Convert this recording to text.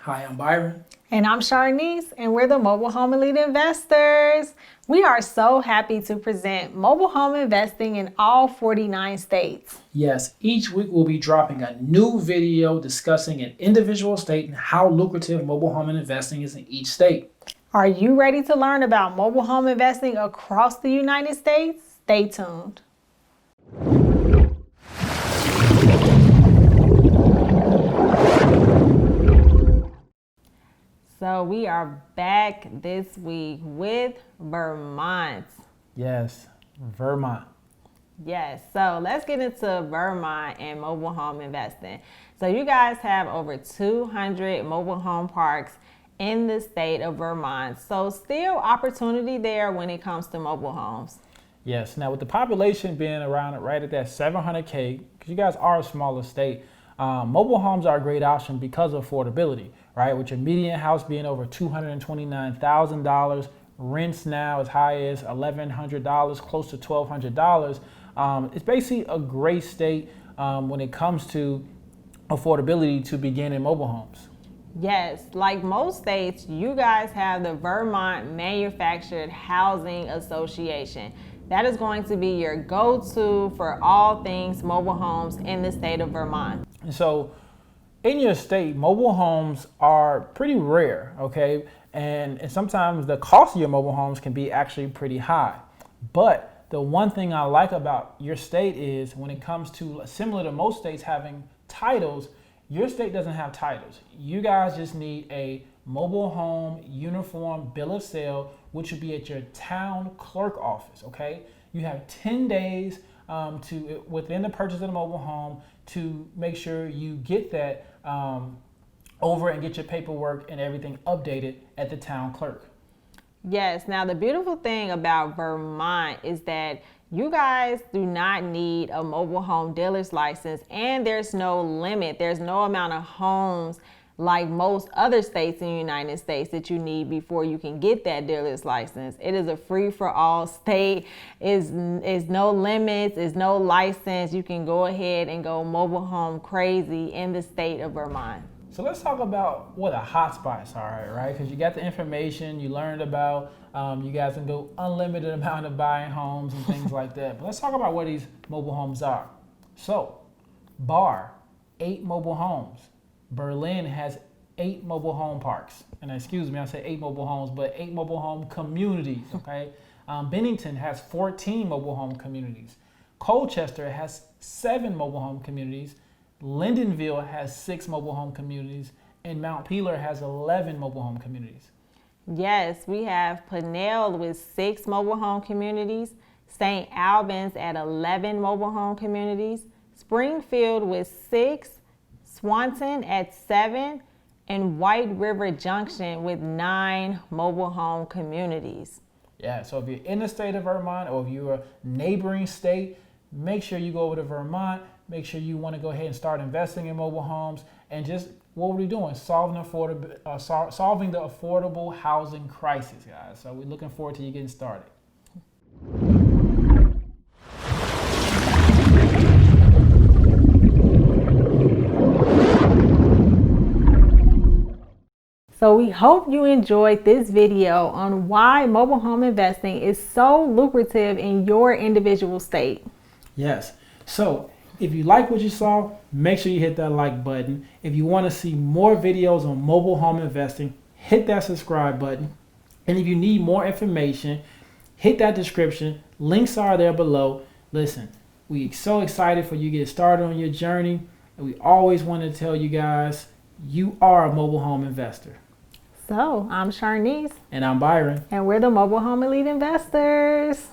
Hi, I'm Byron. And I'm Sharnice, and we're the Mobile Home Elite Investors. We are so happy to present mobile home investing in all 49 states. Yes, each week we'll be dropping a new video discussing an individual state and how lucrative mobile home investing is in each state. Are you ready to learn about mobile home investing across the United States? Stay tuned. So we are back this week with Vermont. Yes, Vermont. Yes, so let's get into Vermont and mobile home investing. So you guys have over 200 mobile home parks in the state of Vermont. So still opportunity there when it comes to mobile homes. Yes. Now, with the population being around right at that 700K, because you guys are a smaller state, mobile homes are a great option because of affordability, right? With your median house being over $229,000, rents now as high as $1,100, close to $1,200. It's basically a great state when it comes to affordability to begin in mobile homes. Yes, like most states, you guys have the Vermont Manufactured Housing Association. That is going to be your go-to for all things mobile homes in the state of Vermont. And so in your state, mobile homes are pretty rare, okay? And sometimes the cost of your mobile homes can be actually pretty high. But the one thing I like about your state is when it comes to, similar to most states having titles, your state doesn't have titles. You guys just need a mobile home uniform bill of sale, which would be at your town clerk office, okay? You have 10 days within the purchase of the mobile home to make sure you get that over and get your paperwork and everything updated at the town clerk. Yes, now the beautiful thing about Vermont is that you guys do not need a mobile home dealer's license, and there's no limit. There's no amount of homes like most other states in the United States that you need before you can get that dealer's license. It is a free-for-all state. Is no limits, is no license. You can go ahead and go mobile home crazy in the state of Vermont. So let's talk about what the hot spots are, right? Because you got the information, you learned about, you guys can go unlimited amount of buying homes and things like that. But let's talk about what these mobile homes are. So, Bar, 8 mobile homes. Berlin has 8 mobile home parks. And excuse me, I say 8 mobile homes, but 8 mobile home communities, okay? Bennington has 14 mobile home communities. Colchester has 7 mobile home communities. Lindenville has 6 mobile home communities, and Mount Peeler has 11 mobile home communities. Yes, we have Pinnell with 6 mobile home communities, St. Albans at 11 mobile home communities, Springfield with 6, Swanton at 7, and White River Junction with 9 mobile home communities. Yeah, so if you're in the state of Vermont or if you're a neighboring state, make sure you go over to Vermont. Make sure you want to go ahead and start investing in mobile homes. And just what are we doing? Solving the affordable housing crisis, guys. So we're looking forward to you getting started. So we hope you enjoyed this video on why mobile home investing is so lucrative in your individual state. Yes, so if you like what you saw, make sure you hit that like button. If you want to see more videos on mobile home investing, hit that subscribe button. And if you need more information, hit that description. Links are there below. Listen, we're so excited for you to get started on your journey. And we always want to tell you guys, you are a mobile home investor. So I'm Sharnice. And I'm Byron. And we're the Mobile Home Elite Investors.